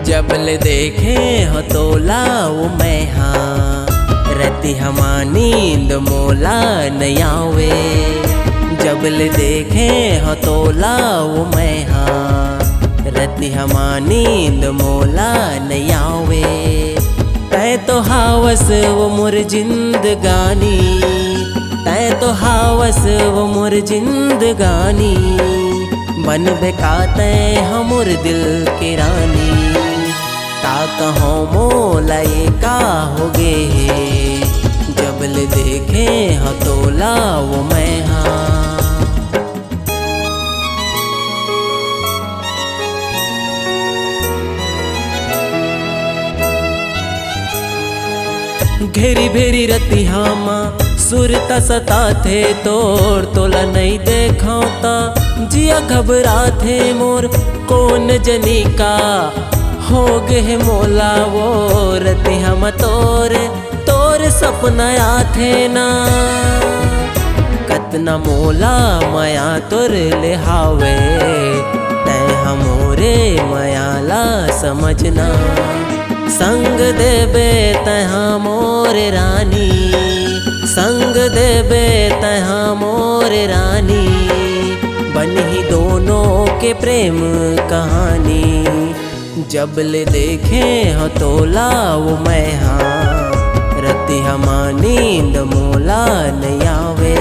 जबल देखे हो तोला वो मैं हाँ, रति हमा नींद मोला नहीं आवे। जबल देखे हो तोला वो मैं हाँ, रति हमा नींद मोला नहीं आवे। तै तो हावस वो मोर जिंदगानी, तै तो हावस वो मोर जिंदगानी। बन बेकाते हमर दिल के रानी, का कहो मोला ये का हो गे हे। जबल देखे हो तोला वो मैं हाँ। घेरी भेरी रति हामा सुरता सता थे तोर तोला नहीं देखा जिया घबरा थे मोर। कौन जनी का हो गे मोला वो रति हम तोर सपना आथे ना। कतना मोला माया तोर ले हावे, तय हमोरे मायाला समझना। संग देबे तहा मोरे रानी, संग देबे तहा मोरे रानी। बनी दोनों के प्रेम कहानी, जबल देखे हो तोला वो मैं हाँ, रति हमा नींद मोला नहीं आवे।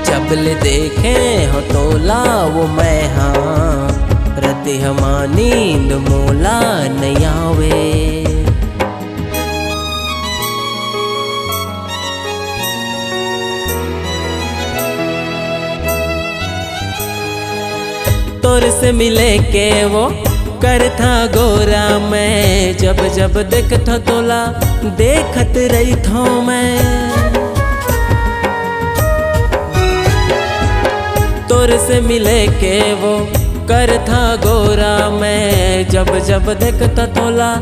जबल देखे हो तोला वो मैं हाँ, रति हमा नींद मोला नहीं आवे। तोर से मिले के वो करथा गोरा मैं, जब जब देखता तोला देखत रही थो मैं। तोर से मिले के वो करथा गोरा मैं, जब जब देखता तोला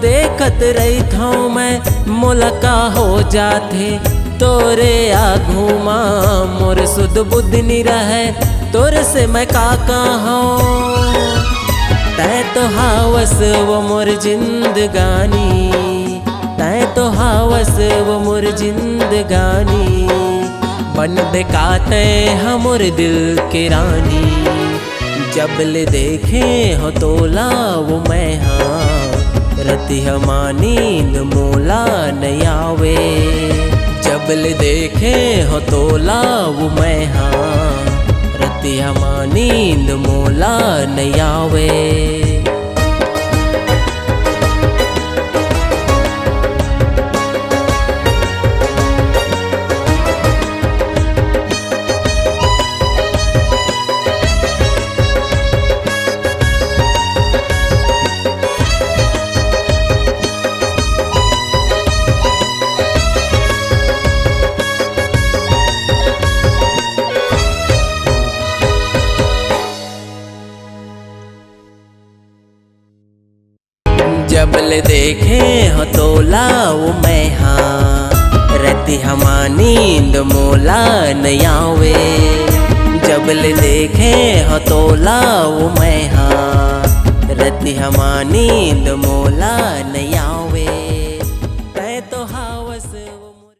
देखत रही था मैं। मोला का हो जाते तोरे आघूमा, मोर सुध बुद्धि नहीं रहे तोर से मैं का कहूँ। तै तो हावस वो मोर जिंदगानी, तै तो हावस वो मोर जिंदगानी। बन बेकाते हमर दिल के रानी, जबल देखे हो तोला वो मैं हाँ, रति हमा नींद मोला नहीं आवे। जबल देखे हो तोला वो मैं हाँ, रति हमा नींद मोला नहीं आवे। जबल देखे हो तोला वो मैं हाँ, रति हमा नींद मोला नहीं आवे। जबल देखे हो तोला वो मैं हाँ, रति हमा नींद मोला नहीं आवे।